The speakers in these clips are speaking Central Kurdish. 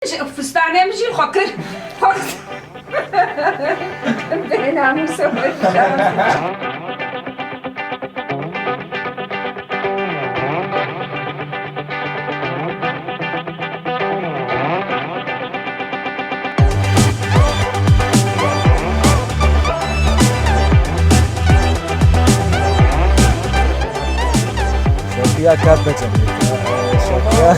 فستانه میشی خاکر به ناموس شوقيا كابة جميل شوقيا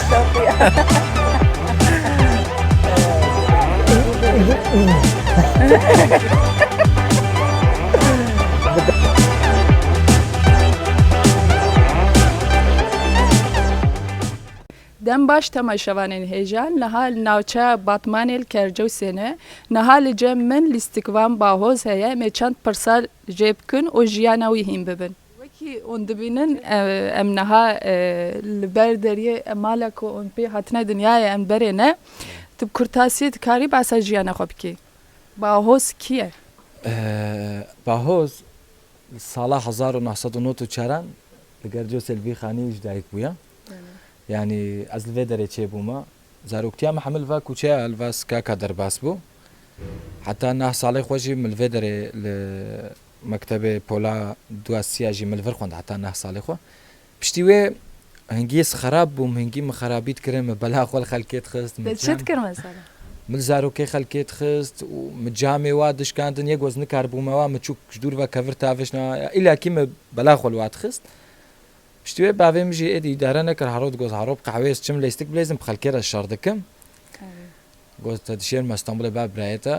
دم باش تماشاوانên hêjan niha li navçeya Batmanê li Kercewsêne niha li cem min lîstikvan bahoz heye em ê çend pirsa jê bikin û jiyana wî hîn bibin. Wekî hûn dibînin em niha li ber deriyê mala ku hûn pê hatine dinyayê em berê ne tu bi kurtasiyê dikarî behsa jiyana xwe bikî. Bahoz kî ye? باهۆز ساڵا 1994 li Gercewsê li vî xanî ji dayîk bûye. Yani ez li vê derê çêbûme zaroktiya me hemil va kûçeya li va skaka derbas bû. Heta nah salê xwe jî min li vê derê li mektebê Pola Duasiya jî min li vir xwend heta nah salê xwe. Piştî wê hingî xerab bûm hingî min xerabî dikirin min bela xwe li xelkê dixist. Çi dikir mesela? Min zarokê xelkê dixist û min camê wa dişkandin yek wez nikarbûme wa min çûk ji dûr ve kevir tavêjna îlakî min bela xwe li wa dixist. Piştî wê bavê min jî êdî îdare nekir haro digoz haro bi qehweyê çim lêstik bilêzim bi xelkê re şer dikim. Goz te dişêrim me Stenbolê ba birayê te.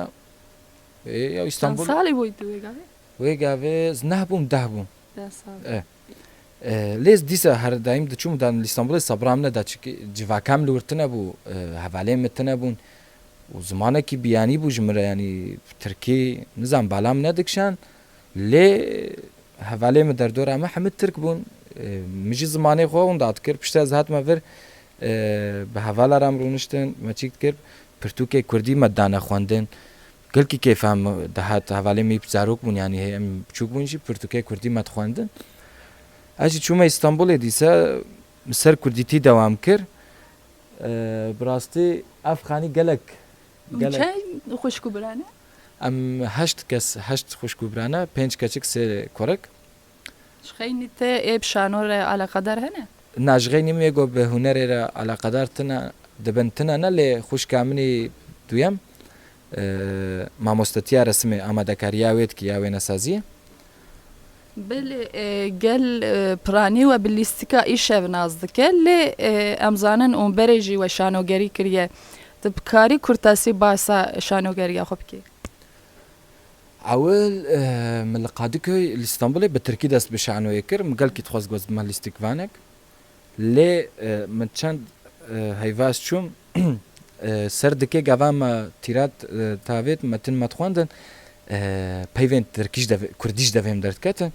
Ya İstanbul. Çend salî bûyî tu wê gavê? Wê gavê ez neh bûm deh bûm. 10 sal. Lêz dîsa her daîm diçûm dan İstanbulê sebram neda çikî civakam li wir tune bû hevalê me tune bûn û zimanekî biyanî bû ji min re yanî Tirkî nizam bala min nedikşan lê hevalê me derdora me hemû Tirk bûn. Min jî zimanê xwe hûn da dikir piştî ez hatime vir bi hevala re me rûniştin me çîk dikir pirtûkê Kurdî me dane xwendin. Gelkî kêfam dihat hevalê me zarok bûn yanî em biçûk bûn jî pirtûkê Kurdî me dixwendin. Ez jî çûme İstanbulê dîsa ser kurdîtî dewam kir. Bi rastî ev xanî gelek Çe xuşkûbirane? em heşt kes heşt xuşkûbirane pênc keçik sê korek. Ji xeynî te ê bi şano re alaqedar hene? Na ji xeynî me got bi hunerê re alaqedar tune dibin tune ne lê xuşka min ê duyem mamostetiya resmê amadekariya wê dikî ya wênesaziyê. Belê gel piranî we bi lîstika îşev naz dike lê em zanin û berê jî we şanogerî kiriye. Tu bikarî kurtasî basa şanogeriya xwe bikî? Ewil min li Qadîköy li Stenbolê bi Tirkî dest bi şanoyê kir min gelkî dixwaz goz me lîstikvanek lê min çend heyvas çûm ser dikê gava me tîrat tavêt me tin me dixwendin peyvên Tirkî Kurdî ji devê min derdiketin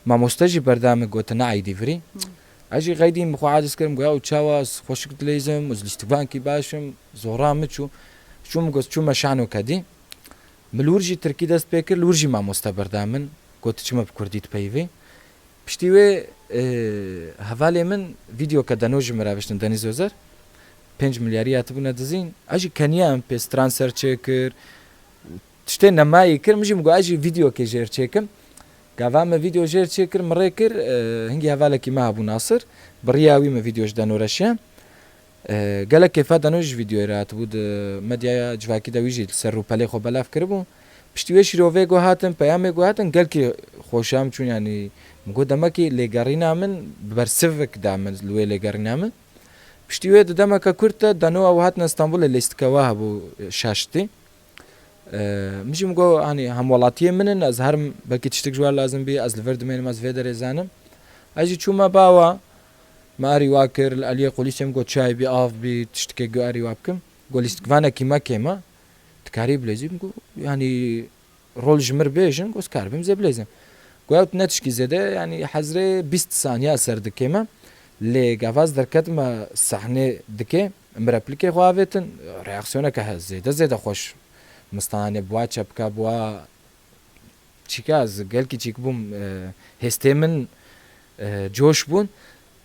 mamoste jî berda min gotin neeydî virî ez jî xeydîm xwe aciz kirim goya û çawa ez xweşik dilêzim ez lîstikvankî baş im zora min çû çûm goz çûme şano kedî min li wir jî Tirkî dest pê kir li wir jî mamoste berda min got çima bi Kurdî dipeyvî piştî wê hevalê min vîdeoke deno ji min re veştin Denîz Özer 5 milyarî hatibûne dizîn ez jî keniya em pê stran ser çêkir tiştê nemayê kir min jî min got ez jî vîdeokê jêr çêkim gava me vîdeo jêr çêkir min rê kir hingî hevalekî me hebû Nasir bi riya wî me vîdeo ji deno reşiye gelek kêfa deno ji vîdeoyê re hatibû di medyaya civakî de wî jî li ser rûpelê xwe belav kiribû piştî wê şîrovê got hatin peyamê got hatin gelkî xweşa min çûn yanî min got demekî lêgerîna min bersivik da min li wê lêgerîna min piştî wê di demeka Kurd de deno ew hatin Stenbolê lîstika we hebû şaştî min jî min got hanî hemwelatiyê min in ez herim belkî tiştek ji we lazim bî ez li vir dimênim ez vê derê zanim ez jî çûme bawa me erî wa kir li Eliyê Qulîsê min got çay bî av bî tiştekê got erî wa bikim got lîstikvanekî me kême dikarî bilêzî min got yanî rol ji mir bêjin got karibim zê bilêzim got ne tişkî zêde yanî hezrê 20 saniya ser dike me lê gavaz derket me sahnê dike em replîkê xwe avêtin reaksiyoneke hez zêde xweş mistanê buwa çepka buwa çîka ez gelkî çîk bûm hêstê min coş bûn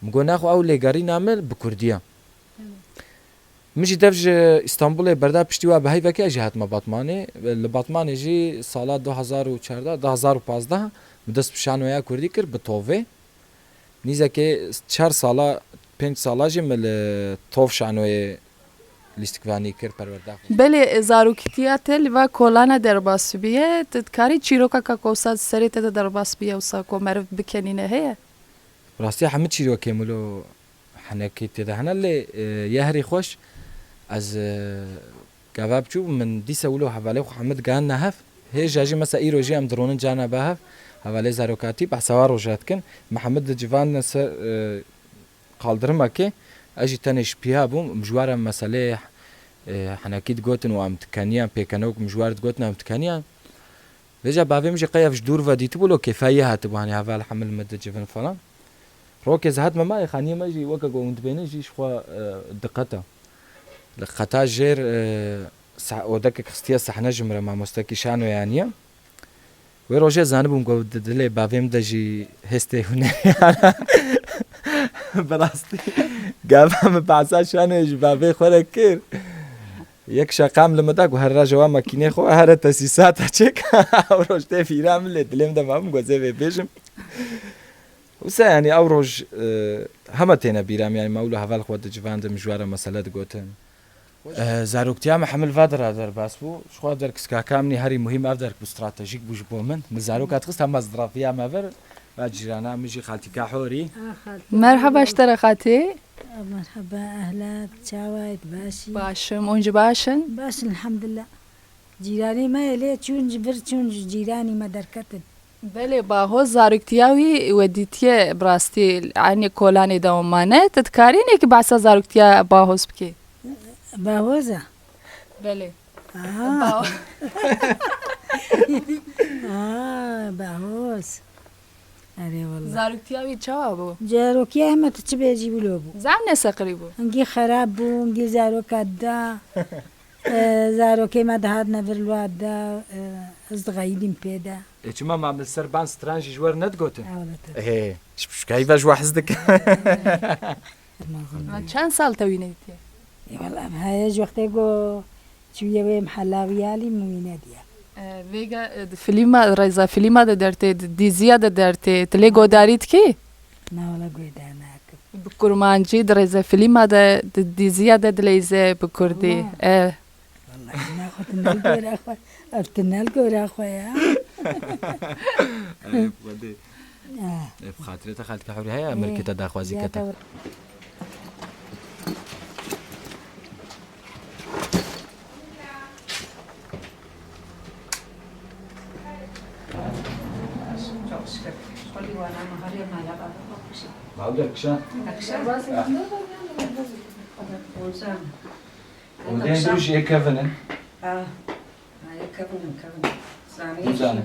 min got naxwe ew lêgerîna min bi Kurdî ye مجي دفج اسطنبول بردا پشتیوا به هیوکی اجی هاتما باتمانی لباتمانی جی سالا 2014 2015 بدست بشانویا کردی کر به توفه نیزه که 4 سالا 5 سالا جی مل توف شانوی لیستکوانی کر پرورده بله زاروکتیا تل و کولانا درباس بیه تدکاری چیروکا که کوساد سری تد درباس بیه و ساکو مرف بکنینه هیه راستی همه چی رو کملو حنکی تده هنه لی یهری خوش از گواب چوب من دیسه ولو حواله خو حمد گان نهف هی جاجی مثلا ای روجی ام درونن جانا بهف حواله زاروکاتی بحثوار روجات کن محمد جوان نسر قالدرما که اجی تنش بیا بوم مجوار مساله حنکید گوتن و ام تکنیان پیکنوک مجوارد گوتن ام تکنیان وجا باوی مجی قیافش دور و دیت بولو کفایه هات بو هنی حوال حمل مد جوان فلان روكز هات ما خاني ما جي وكا قوم تبيني جي شخوا دقتا لقتا جير ودك كستيا صحنا جمره ما مستكي شانو يعني وروجه زانبم قو دلي بافيم دجي هستي هنا براستي قام بعسا شانو يجي بافي خوركير یک شقام لمداك وهر جوا ماكينه خو هر تاسيسات تشيك وروجتي فيرام اللي دلم دمام غوزي بيجم وسا يعني أوروج هما تينا بيرام يعني مولو هفال خود جوان دم جوارا مسألة دقوتن زاروكتيا محمل فادر در باس بو شخوا در كسكا كامني هاري مهم أفدر باستراتيجيك بوش بومن مزاروكات خست هم ازدرافيا مفر و جيرانا مجي خالتي كاحوري مرحبا اشترى خاتي مرحبا أهلا تشاويت باشي باشم اونج باشن باش الحمد لله جيراني ما يلي تشون جبر تشون جيراني ما دركتن بله باهو زاروکتیاوی ودیتیه براستی عنی کولانی دومانه تذکرینه که بعثا زاروکتیا باهوس بکی باهوزة بله باهوز أري والله زاروکتیاوی چاوا بو جاروكيا هم تتشبه يجيبوا له بو زن نسقری بو انجي خراب بو انجي زاروك دا زاروكي ما دهاد نفر الواد دا أصدقائي بيدا اچما ما من سربان سترانجي جوار ندقوتن عودت ايه شكاي باش واحد چند سال توینه دیتیه والله هاي وقتی گو چویه به محلاویالی موینه دیا ویگا فیلما رایزا فیلما ده درته دیزیا ده درته تلی گوداریت کی نه ولا گویدانک بکرمانجی درایزا فیلما ده دیزیا ده دلیزه بکردی والله ناخد نلقور اخوة نلقور اخوة بخاطري خالتي كحوري هيا ملكة داخوازي كتا معقولة كشا ودين دوش ايه كفنن زانه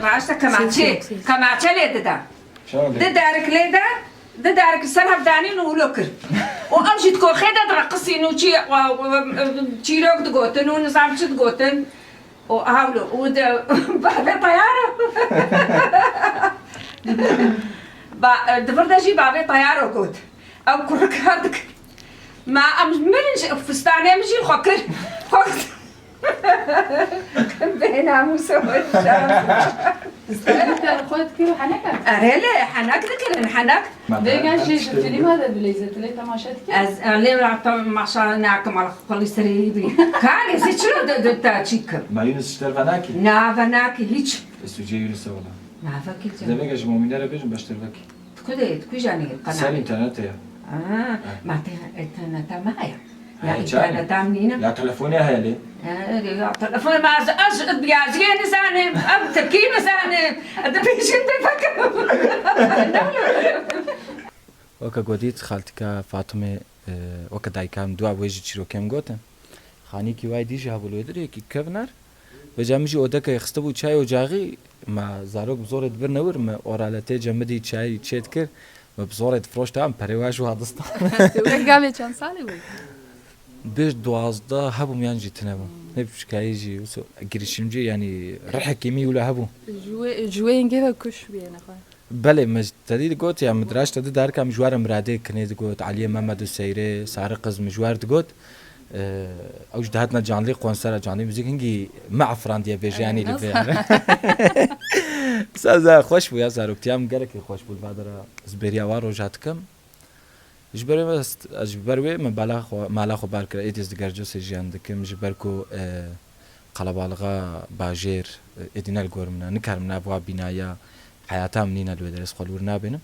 راشتا كماتشي ليدا دا شغل دارك ليدا دارك السنة بداني نولوكر وامشي تكو خيدا ترقصي نوشي تشيروك تقوتن ونظام شي تقوتن وهاولو ودا بابي طيارة دفردجي بابي طيارة قوت او كركاتك ما من فستاني مجي خكر بينا مسوي خود كيلو حنكه أريلي حنك ذكر حنك ویگا شی فیلم هذا دلیزه تلی تماشات کی از اللي رعتم مع شاناكم على خلي سريبي كان يزيد شنو دا تشيك ما يونس اشتر فناكي نافناك هيك استوجي يونس ولا نافكي زي ما مؤمنة ربيج بشتر فاكي تكو جاني سالي القناة انترنت يا ما تنا معايا هاي يا تشاني. انت تامنينا لا تلفوني هاي لي يا تلفون ما أجد يا زين زاني أب تبكين زاني أدبيش أنت فكر وكا قديت خالتك فاطمة وكا دايكام دوا ويجي تشيرو كم قوتن خاني كي واي ديجي هابولو يدري كي كفنر بجامجي اودكا يخستبو چاي وجاغي ما زاروك بزورت برنور ما اورالتي جمدي چاي تشيت كر ما بزورت فروش تام بريواج وهادستان ویگا به چند سالی بود بيش دوازده هبو ميان جي تنابو نبش كايجي وسو girişimci yani رح كيمي ولا هبو جوی اینگه و کش بیه نخواه بله مجتدی گوت یا مدرش تدی در کم جوار مراده کنید گوت علی محمد السیره سارق مجوار گوت اوج دهتنا جانلی قنصر جانلی موزیک هنگی مع فرانتیا بیجانی لبیاره سازا خوش بود یا زاروکتیام گره که خوش بود بعد را زبریا وارو جات کم جبروی من بالا خو بار کرد ایدیز دگرجو سجیان دکم جبرکو قلبالغا باجیر ادینال گورمنا نکارم نبوا بینایا حياتها منين الودرس خلور نابنا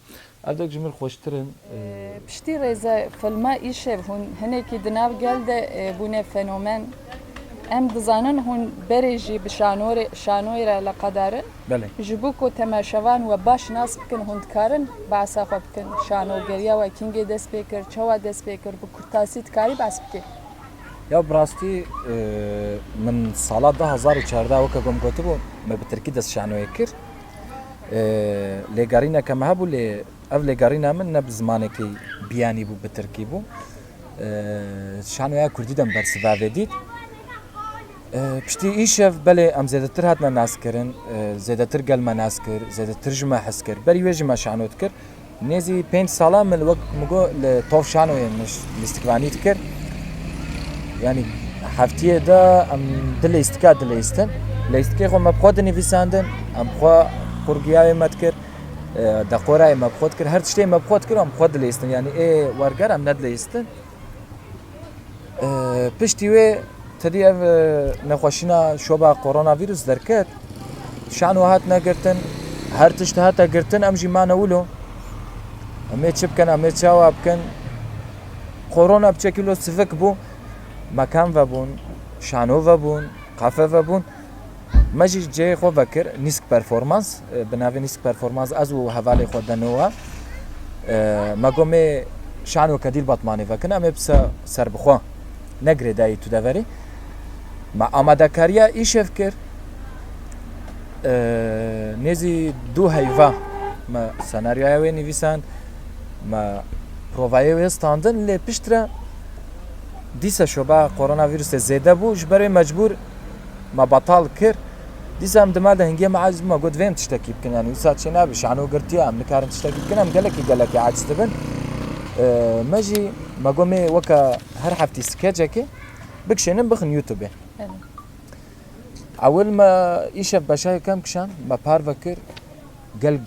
أبدك جميل خوشترن بشتي ريزا فيلما إيشة هون هناك دناب قال ده بونه فنومن أم دزانن هون بريجي شانويرة لقدارن بله جبوكو تماشوان وباش ناس بكن هون كارن بعساقو بكن شانو قريا وكينج دس بيكر شوا دس بيكر بكرتاسي تكاري بعس بكي يا براستي من صالات ده 2014 وكا قم كتبو ما بتركي دس شانو يكر لێگەڕینە کەم هەبوو لێ ئەو لێگەڕینە من نە زمانێکی بیانی بوو بەترکی بوو شانوایە کوردی دەم بەرسڤاوێ دیت پشتی ئیشەف بەلێ ئەم زێدەتر هاتمە ناسکردن زێدەتر گەلمە ناسکرد زێدەتر ژمە حەز کرد بەری وێژمە شانۆت کرد نێزی 5 ساڵە من وەک مگۆ لە تۆف شانۆیە لیستیکوانیت کرد ینی هەفتیەدا ئەم دلێستکا دلێستن لێستکەی خۆ مە بخۆ دنیڤیساندن ئەم بخوا قورگیاوی مد کرد دقورای ما بخود کرد هر چیزی ما بخود کردم خود لیستن یعنی وارگرم ند لیستن پشتی و تدی نخوشینا شوبا کرونا ویروس درکت شان وهات نگرتن هر تشت هات گرتن امجی ما نولو امیت شب کن امیت شواب کن کرونا بچکیلو سفک بو مکان و بون شانو و بون قفه و بون ماجي جاي خو فكر نيسك بيرفورمانس بنافي نيسك بيرفورمانس ازو حوالي خو دنوا ما قومي شانو كديل بطماني فكنا ام بس سر بخو نگري داي تو دافري ما اماده كاريا ايش فكر نيزي دو هيفا ما سيناريو نيفيسان ما بروفايو ستاندن لي بيشترا ديسا شوبا كورونا فيروس زياده بو جبري مجبور ما بطال كر ديسام دماده هنگي معز ما قد فين تشتكي بكن يعني وسات شنا بشعنو قرتي ام نكارن تشتكي بكن ام قالك عاجز تبن ماجي ما قومي وكا هر حفتي سكيتشكي بكشنن بخن يوتيوب اول ما يشف بشاي كم كشان ما بار فكر قال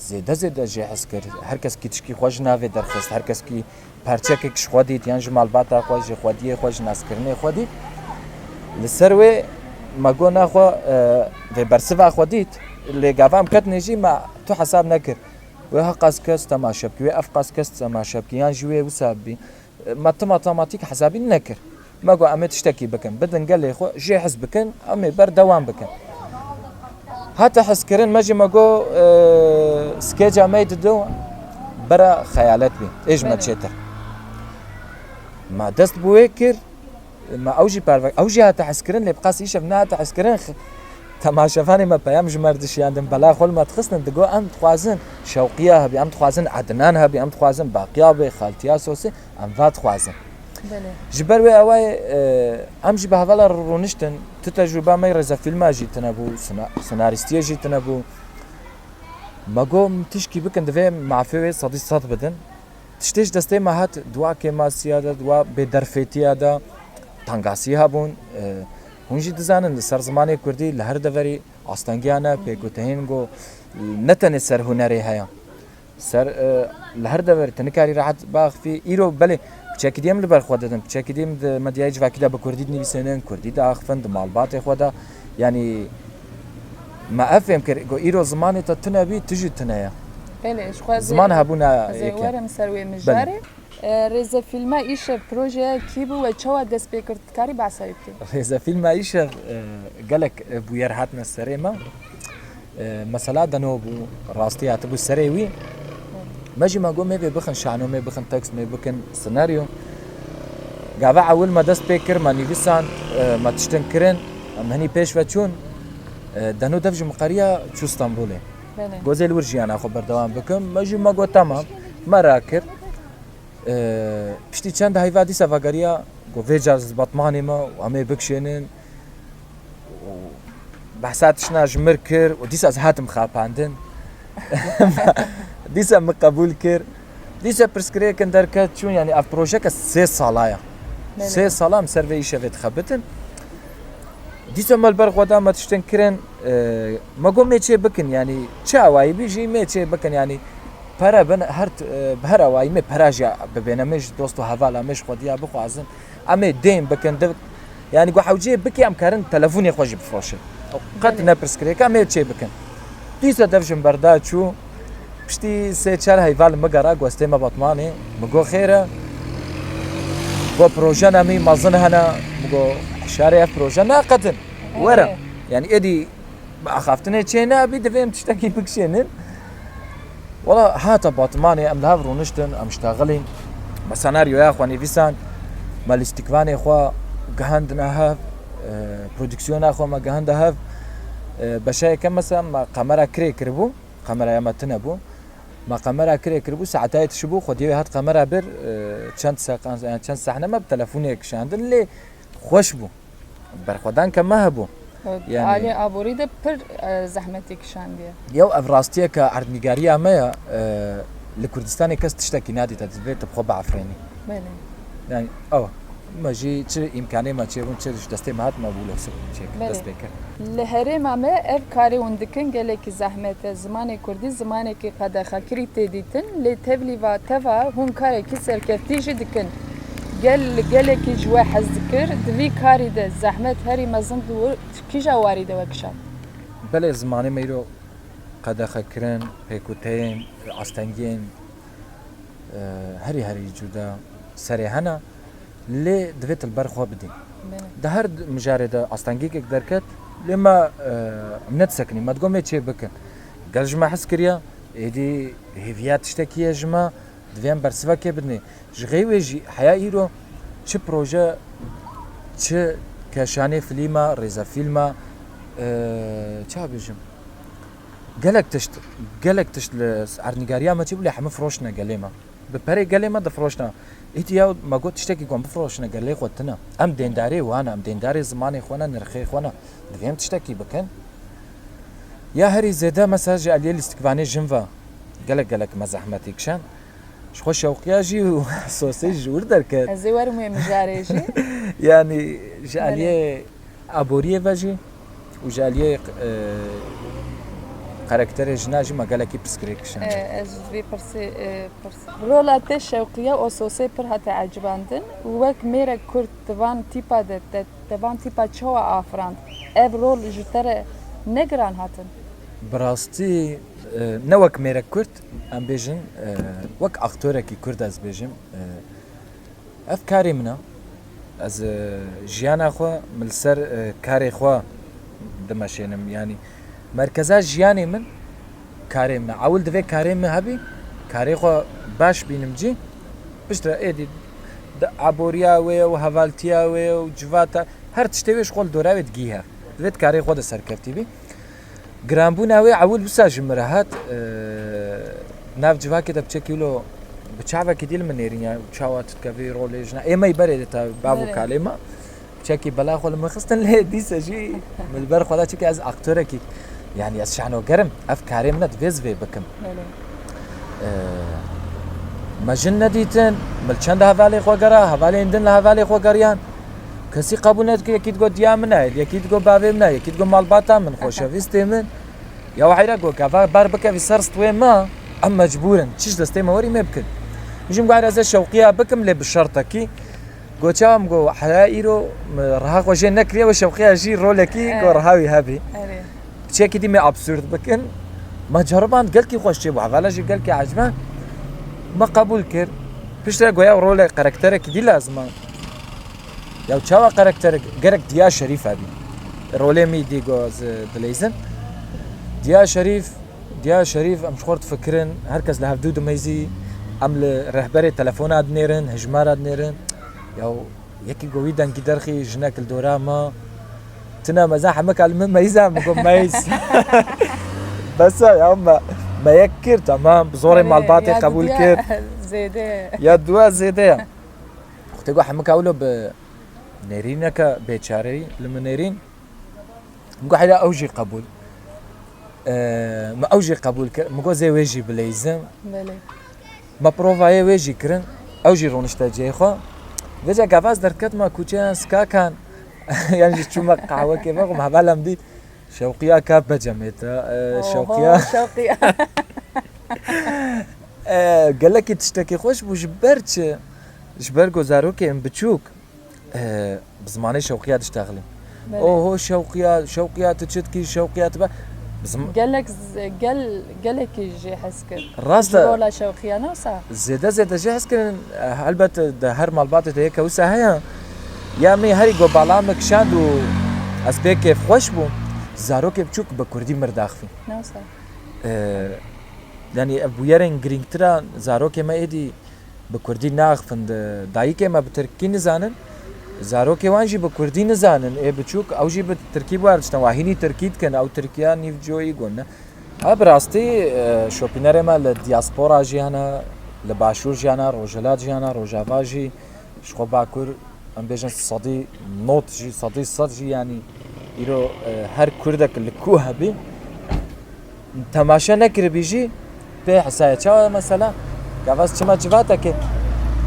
زيده جي حسكر هر کس کی تشکی خوش ناوی درخست هر کس کی پرچه کش خودیت یان جمال باتا خوش خودی خوش ناسکرنه خودی لسروي ما قلنا خو في برسفا خوديت اللي قافام كت نجي ما تو حساب نكر وها قاس كاس تماشبكي وقف قاس كاس تماشبكي يعني جوي وسابي ما اوتوماتيك حسابي نكر ما قو عم تشتكي بكن بدن قال لي خو جي حس بكن امي بر دوام بكن حتى حس كرن ماجي ما قو سكيجا ميد دو برا خيالات بي ايش ما تشتر ما دست بويكر ما اوجي بارفك اوجي هات حسكرن اللي بقاس يشف نات حسكرن تماشا فاني ما بيام جمردش ياندم بلا خل ما تخصن دقو ام تخوازن شوقيها بي ام تخوازن عدنانها بي ام تخوازن باقيا بي خالتيا سوسي ام فات خوازن جبر وي اواي امجي بهذا رونشتن تتجربه ما يرزا فيلم جي تنبو سيناريستي جي تنبو ما قوم تشكي بكن دفي مع فيوي صديق صاد بدن تشتيش دستي ما هات دوا كيما سياده دوا بدرفيتيادا تانگاسی هبون هونجی دزانن لسر زمانی کردی لهر دوری آستانگیانه پیگوتهین گو نتن سر هنری هیا سر لهر دوری تنکاری راحت باخ فی ایرو بله بچکی دیم لبر خود دادم بچکی دیم مدیای جواکی دا بکردی نویسنن کردی دا آخفن دمالبات خدا یعنی ما افهم کر گو ایرو زمانی تا تنبی تجی تنیا بله شخوازه زمان هبونا زیوارم سروی مجاری ريزا فيلم ايش بروجي كيبو وتشوا دس بيكر تكاري بعسايبتي ريزا فيلم ايش قالك بوير هاتنا السريمه مثلا دنو بو راستي اتبو سريوي ماجي ما قوم مي بخن شانو مي بخن تكست مي بخن سيناريو قاعد اول ما دس بيكر ما نيفيسان ما تشتنكرن ام هني بيش وتشون دنو دفج مقريه شو اسطنبولي جوزيل ورجي انا خبر دوام بكم ماجي ما قو تمام ما راكر پشتی چند هیوا دیسا وگریا گو ویجاز بطمانی ما و همه بکشینن و بحثاتش ناج مرکر و دیسا از هاتم خاپاندن دیسا من قبول کرد دیسا پرسکریه کن درکت چون یعنی اف پروژه که 3 ساله 3 ساله هم سر وی شوید خبتن دیسا مال بر خدا ما تشتن کرن ما گم میچه بکن یعنی چه اوایی بیجی میچه بکن یعنی para ben her avayı me paraja bebenemiş dostu havala meş xodiya bixwazin em deym bikin yani gu hewciye biki em karin telefonê xwe jî bifroşin qet ne pirsgirêk em ê çê bikin dîsa dev jin berda çû piştî sê çar heyval me gera gwestê me Batmanê me got xêr e got proje nemî mezin hene me got hişarê ev proje naqetin were yani êdî axaftinê çê nebî divêm tiştekî bikişênin والله هاتا باطماني ام لهاف رونشتن ام اشتغلين ما سيناريو يا اخواني فيسان ما الاستكفاني اخوا جهندنا هاف برودكسيون اخوا ما جهندا هاف بشاي كم مثلا ما قمرة كري كربو قمرة يا تنبو ما قمرة كري كربو ساعتها تشبو خدي هات قمرة بر چند ساعه يعني چند ساعه ما بتليفونك شاندن اللي خوش بو برخدان كما هبو يعني علي ابوري ده پر زحمتك شانديه يو افراستيه كعرضنيغاريه ما لكردستان كاس تشتكي نادي تدبير تبخو بعفريني بله يعني ما جي تشي امكانيه ما تشي تشي دستي مات ما بقول لك دست بكر لهري ما اف كاري وندكن قالك زحمت زمان كردي زمان كي قد خكري تديتن لتبلي واتفا هم كاري كسر كفتيج دكن قال كي جوا حذكر دفي كاري ده زحمت هري مزن دور كيجا وارده وكشا بله زمانه ميرو قد خكرن هيكوتين عستنگين هري جودا سري هنا لي دفيت البرخو بدي ده هر مجارده عستنگيك دركت لما منت سكني ما تقوم تشي بكن قال جما حسكريا ايدي هيفيات تشتكي يا جما دوام برسوا که بدنی جغیوی جی حیایرو چه پروژه چه کشانه فیلما ریزا فیلما چه بیشم گلک تشت لعرنگاریا ما تبلی همه فروشنا گلیما به پری گلیما دفروشنا ایتیا ما گفت تشتکی کم بفروشنا گلی خودتنا ام دینداری وانا ام دینداری زمانی خوانا نرخی خوانا دوام تشتکی بکن یا هری زده مساج علیه الاستقبانی جنوا گلک مزحمتی کشان شخو شوقياجي وسوسيج جور دركت الزوار مهم جاريجي يعني جاليه ابوريه فاجي وجاليه كاركتر جناجي ما قالك بسكريكشن از في برسي رولا شوقيه او سوسي پر هتا عجباندن وك ميرا كرت تبان تيبا ده تبان تيبا تشوا افراند اف رول جتره نگران هاتن براستي نوك ميرا كرت ام بيجن وك اكتوركي كرد از بيجم افكاري منا از جيانا خو ملسر كاري خو دمشينم يعني مركزا جياني من كاري منا اول دفي كاري من هبي كاري خو باش بينمجي بشترا ايدي عبوريا و هفالتيا و جواتا هر تشتوي شغل دوراوي تجيها دفيت كاري خو ده سركفتي بي گرانبونا وی اول بساج مرهات ناف جواکی دب چکیلو بچاوا کی دل منیریا چاوات کفی رولجنا ای می بره تا بابو کلمه چکی بلا خول مخستن له دیسه جی من بر خدا چکی از اکتور کی يعني از شعنو گرم افکاری من دویز وی بکم مجن ندیتن مل چند حوالی خو گرا حوالی اندن حوالی خو گریان کسی قبول ند که یکی دو دیا منه یکی دو باوی منه یکی دو مال باتا من خوشویستی من یا وحیرا گو که بار بکه وی سرستوی ما ام مجبورن چیش دستی موری مبکن میشم قاعد از شوقیه بکم لی بشرطه کی گو چام گو حلایی رو رها خوشی نکریه و شوقیه جی رولکی گو رهاوی هبی چه کی دی می ابسورد بکن ما جربان قال کی خوش چه بو حوالا جی قال کی عجبان ما قبول کرد پیشتر گویا رول کاراکتر کی دی لازمه یا چاوا کاراکتر گرک دیا شریف ابی روله می دی گوز دلیزن دیا شریف ام شخورت فکرن هر کس له حدود میزی ام رهبر تلفونات نیرن هجمارات نیرن یا یکی گویدن کی درخی جنک الدورا ما تنا مزاح مکال من ميزه مقوم ميز بس يا اما ما يكر تمام بزوري مع الباطي قبول كير زيده يا دوا زيده اختي جو حمك اولو ب نيرينك بيتشاري لما نيرين نقول حدا اوجي قبول ما ئەوژی قبول کرد مگۆ زێ وێژی بلەیزم بله ما پرۆڤایە وێژی کردن ئەوژی ڕۆنیشتە جێخوا وێجا گاواز دەرکەتمە کوچیان سکاکان یانجی چوومە قاوەکێ بەغم هەبالم دیت شەوقیا کا بەجەمێتە شەوقیا شوقيا گەلێکی تشتێکی خۆش بوو ji ber çi ji ber gozarokên biçûk bi zimanê şewqiya diştexilîn oho şewqiya tu çi dikî şewqiya tu be قالك جي حسكر rast ولا شوقيا نوسا zêde jî hez kirin helbet di her malbatê de yeke wisa heye ya me herî gobala me kişand û ez pêkê xweş bûm zarokê biçûk bi Kurdî mirdaxivîn نوسا yani ev bûyerên girîngtira zarokê me êdî bi Kurdî naxivin dayîkê me bi Tirkî nizanin zarokê wan jî bi Kurdî nizanin ê biçûk ew jî bi Tirkî werdiştin wahînî Tirkî dikin ew Tirkiya nîvcoyî gonne ha bi rastî şopînerê me li diaspora jî hene li başûr jî hene Rojhilat jî hene Rojava jî ji xwe bakur em bêjin sedî not jî sedî sed jî yanî îro her Kurdek li ku hebî temaşe nekiribî jî pê hesaya çawa mesela gavaz çima civatekê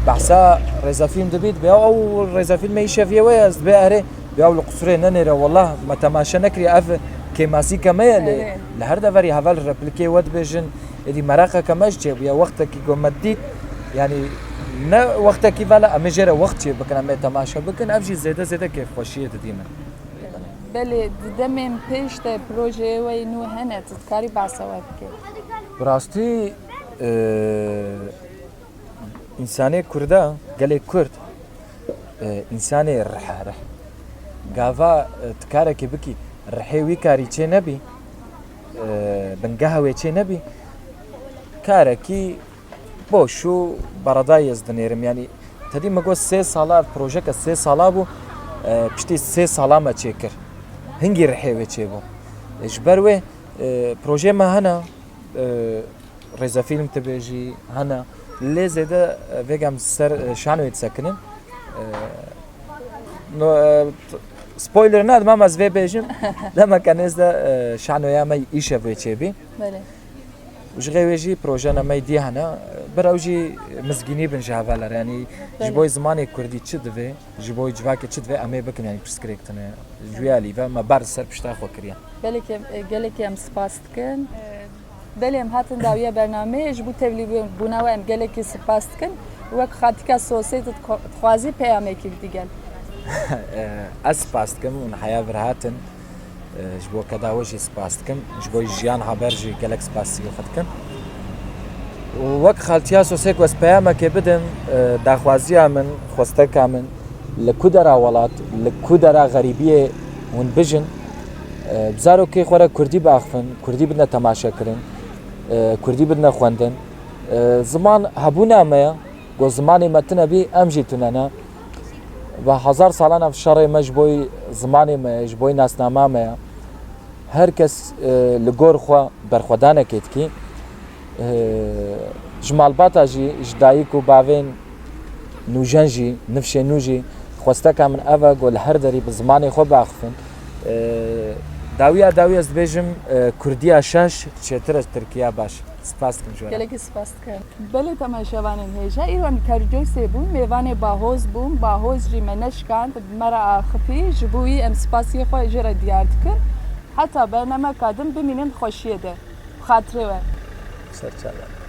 behsa rêzefîlm dibît bêya ew rêzefîlmê îşeviye we ez dibê erê bêya ew li qusurê nenêre wallah me temaşe nekiriye ev kêmasîka me ye li her deverî heval replikê we dibêjin êdî mereqeke me ji çêbûye wextekî ku me dît yanî ne wextekî vela em ê jê re wext çê bikin em ê temaşe bikin ev jî zêde kêfxweşiyê didî min بله دمم پیش ده پروژه و اینو هنه تذکاری باسواد که bi rastî însanê Kurda gelê Kurd însanê rihe gava tikarekê bikî rihê wî karî çê nebî bingeha wê çê nebî karekî boş û beredayî ez dinêrim yanî tedî me got 3 sala projeke 3 sala bû piştî 3 sala me çêkir hingî rihê wê çêbû ji ber wê proje me hene rêzefîlm dibêjî hene lê zêde vêgem ser şanwê disekinin spoiler nadim em ez vê bêjim demeke nêz de şanwêya me îşev wê çêbî بله ji rê wê jî projena me dî hene bir ew jî mizgînî bin ji heveler yanî ji bo zimanê Kurdî çi divê ji bo civakê çi divê em ê bikin yanî pirsgirêk tune juya lîve me ber ser pişta xwe kiriye گله که ام سپاس کن بله ام هاتن داویه برنامه جبو تبلی بونا و ام گله که سپاس کن وک خاطی که سوسیت خوازی پیامه کی دیگه ez spas dikim û heya vir hatin ji bo kedawe jî spas dikim ji bo jiyan haber jî gelek spasî xwe dikim û wek xaltiya sosek wez peyamekê bidim daxwaziya min xwesteka min li ku dera welat li ku dera xerîbiyê hûn bijin bi zarokê xwe re Kurdî biaxivin Kurdî bidine temaşekirin Kurdî bidine xwendin ziman hebûna me ye got zimanê me tune bî em jî tune ne ve hezar salan ev şerê me ji bo zimanê me ji bo nasnama me ye her kes li gor xwe berxwedanekê dikî ji malbata jî ji dayîk û bavên nûjen jî nifşê nû jî xwesteka min ev e got li her derî bi zimanê xwe biaxivin dawiya ez dibêjim Kurdiya şeş çêtir ez Tirkiya baş spas dikim ji we گله که سپاس کن بله تماشاوانن هیجا ایران کرجوی سبون میوان باهوز بون باهوز جی منشکان مرا آخفی جبوی ام سپاسی خو اجرا دیار دکن حتی برنامه کادم ببینن خوشیه ده خاطره و serçalar